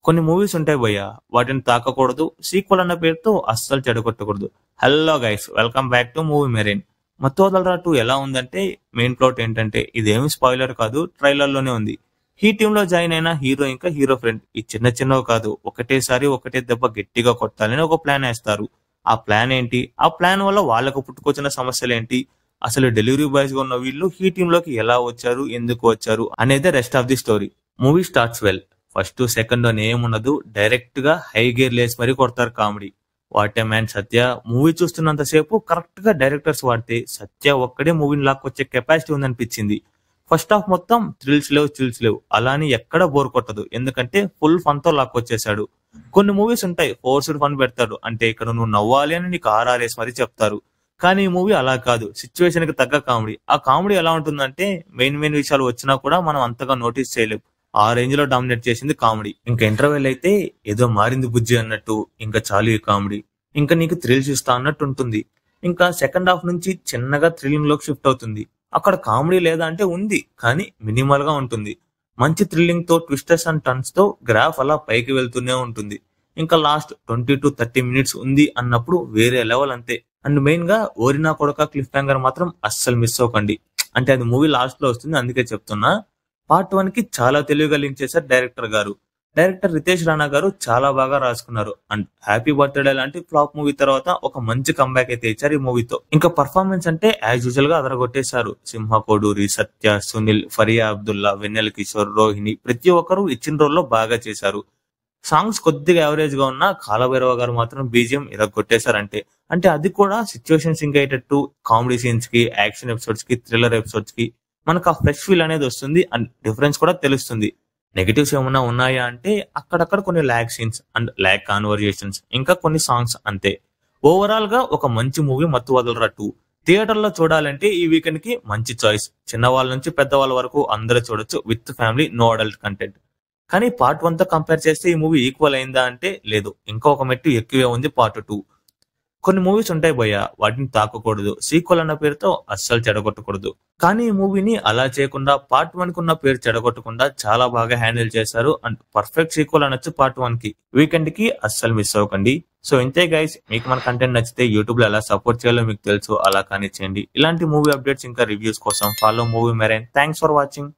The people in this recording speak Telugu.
కొన్ని మూవీస్ ఉంటాయి భయ్య, వాటిని తాకకూడదు, సీక్వెల్ అన్న పేరుతో అస్సలు చెడగొట్టకూడదు. Hello guys, welcome back to movie marine. Mathu Vadalara 2 ఎలా ఉందంటే, మెయిన్ ప్లాట్ ఏంటంటే ఇదేమి స్పాయిలర్ కాదు, ట్రైలర్ లోనే ఉంది. ఈ టీమ్ లో జాయిన్ అయిన హీరో ఇంకా హీరో ఫ్రెండ్ ఈ చిన్నవి కాదు, ఒకటేసారి ఒకటే దెబ్బ గట్టిగా కొట్టాలని ఒక ప్లాన్ వేస్తారు. ఆ ప్లాన్ ఏంటి, ఆ ప్లాన్ వల్ల వాళ్ళకు పుట్టుకొచ్చిన సమస్యలు ఏంటి, అసలు డెలివరీ బాయ్స్ గా ఉన్న వీళ్ళు ఈ టీమ్ లోకి ఎలా వచ్చారు, ఎందుకు వచ్చారు అనేది rest of the story. Movie starts well. First second అని ఏముండదు, డైరెక్ట్ గా హై గేర్ లేసి మరీ కొడతారు కామెడీ. వాటే మ్యాన్ సత్య. మూవీ చూస్తున్నంత సేపు కరెక్ట్ గా డైరెక్టర్స్ వాడితే సత్య ఒక్కడే మూవీని లాక్కొచ్చే కెపాసిటీ ఉందనిపించింది. ఫస్ట్ హాఫ్ మొత్తం థ్రిల్స్ లేవు, అలాని ఎక్కడ బోర్ కొట్టదు, ఎందుకంటే ఫుల్ ఫన్ తో లాక్కొచ్చేసాడు. కొన్ని మూవీస్ ఉంటాయి ఫోర్స్డ్ ఫన్ పెడతాడు, అంటే ఇక్కడ నువ్వు నవ్వాలి అని నీకు ఆర్ఆర్ఎస్ మరీ చెప్తారు. కానీ ఈ మూవీ అలా కాదు, సిచ్యువేషన్ కి తగ్గ కామెడీ. ఆ కామెడీ ఎలా ఉంటుందంటే మెయిన్ విషయాలు వచ్చినా కూడా మనం అంతగా నోటీస్ చేయలేం. ఆ రేంజ్ లో డామినేట్ చేసింది కామెడీ. ఇంకా ఇంటర్వెల్ అయితే ఏదో మారింది బుజ్జి అన్నట్టు, ఇంకా చాలు ఈ కామెడీ, ఇంకా నీకు థ్రిల్స్ ఇస్తా అన్నట్టు ఉంటుంది. ఇంకా సెకండ్ హాఫ్ నుంచి చిన్నగా థ్రిల్లింగ్ లోకి షిఫ్ట్ అవుతుంది. అక్కడ కామెడీ లేదా అంటే ఉంది, కానీ మినిమల్ గా ఉంటుంది. మంచి థ్రిల్లింగ్ తో ట్విస్టర్స్ అండ్ టర్న్స్ తో గ్రాఫ్ అలా పైకి వెళ్తూనే ఉంటుంది. ఇంకా లాస్ట్ 20 to 30 minutes ఉంది అన్నప్పుడు వేరే లెవెల్ అంతే. అండ్ మెయిన్ గా ఓరినా కొడక క్లిఫ్ హ్యాంగర్ మాత్రం అస్సలు మిస్ అవ్వకండి. అంటే అది మూవీ లాస్ట్ లో వస్తుంది, అందుకే చెప్తున్నా. పార్ట్ 1 కి చాలా తెలివిగా లింక్ చేశారు డైరెక్టర్ గారు. డైరెక్టర్ రితేష్ రాణా గారు చాలా బాగా రాసుకున్నారు. అండ్ హ్యాపీ బర్త్డే లాంటి ఫ్లాప్ మూవీ తర్వాత ఒక మంచి కంబ్యాక్ అయితే ఇచ్చారు ఈ మూవీతో. ఇంకా పర్ఫార్మెన్స్ అంటే యాజ్ యూజువల్ గా అదరగొట్టేశారు. సింహ కోడూరి, సత్య, సునీల్, ఫరియా అబ్దుల్లా, వెన్నెల కిషోర్, రోహిణి ప్రతి ఒక్కరు ఇచ్చిన రోల్లో బాగా చేశారు. సాంగ్స్ కొద్దిగా యావరేజ్ గా ఉన్న కాలభైరవ గారు మాత్రం బీజిఎం ఇరగొట్టేశారంటే. అంటే అది కూడా సిచ్యువేషన్ సింక్ అయ్యేటట్టు కామెడీ సీన్స్ కి, యాక్షన్ ఎపిసోడ్స్ కి, థ్రిల్లర్ ఎపిసోడ్స్ కి మనకు ఆ ఫ్రెష్ ఫీల్ అనేది వస్తుంది. అండ్ డిఫరెన్స్ కూడా తెలుస్తుంది. నెగటివ్స్ ఏమన్నా ఉన్నాయా అంటే అక్కడక్కడ కొన్ని lag scenes and lag conversations, ఇంకా కొన్ని సాంగ్స్ అంతే. ఓవరాల్ గా ఒక మంచి మూవీ మత్తు వదలరా 2. థియేటర్ లో చూడాలంటే ఈ వీకెండ్ కి మంచి చాయిస్. చిన్నవాళ్ళ నుంచి పెద్దవాళ్ళ వరకు అందరూ చూడొచ్చు, with family, no adult content. కానీ పార్ట్ 1 తో కంపేర్ చేస్తే ఈ మూవీ ఈక్వల్ అయిందా అంటే లేదు, ఇంకా ఒక మెట్టు ఎక్కువే ఉంది పార్ట్ 2. కొన్ని మూవీస్ ఉంటాయి భయ్య, వాటిని తాకకూడదు, సీక్వెల్ అన్న పేరుతో అస్సలు చెడగొట్టకూడదు. కానీ ఈ మూవీని అలా చేయకుండా పార్ట్ 1 కి ఉన్న పేరు చెడగొట్టకుండా చాలా బాగా హ్యాండిల్ చేశారు. అండ్ పర్ఫెక్ట్ సీక్వెల్ అనొచ్చు పార్ట్ 1 కి. వీకెండ్ కి అస్సలు మిస్ అవ్వకండి. సో ఇంతే గైస్, మీకు మన కంటెంట్ నచ్చితే యూట్యూబ్ లో ఎలా సపోర్ట్ చేయాలో మీకు తెలుసు, అలా కానీ చేయండి. ఇలాంటి మూవీ అప్డేట్స్ ఇంకా రివ్యూస్ కోసం follow movie marine. Thanks for watching.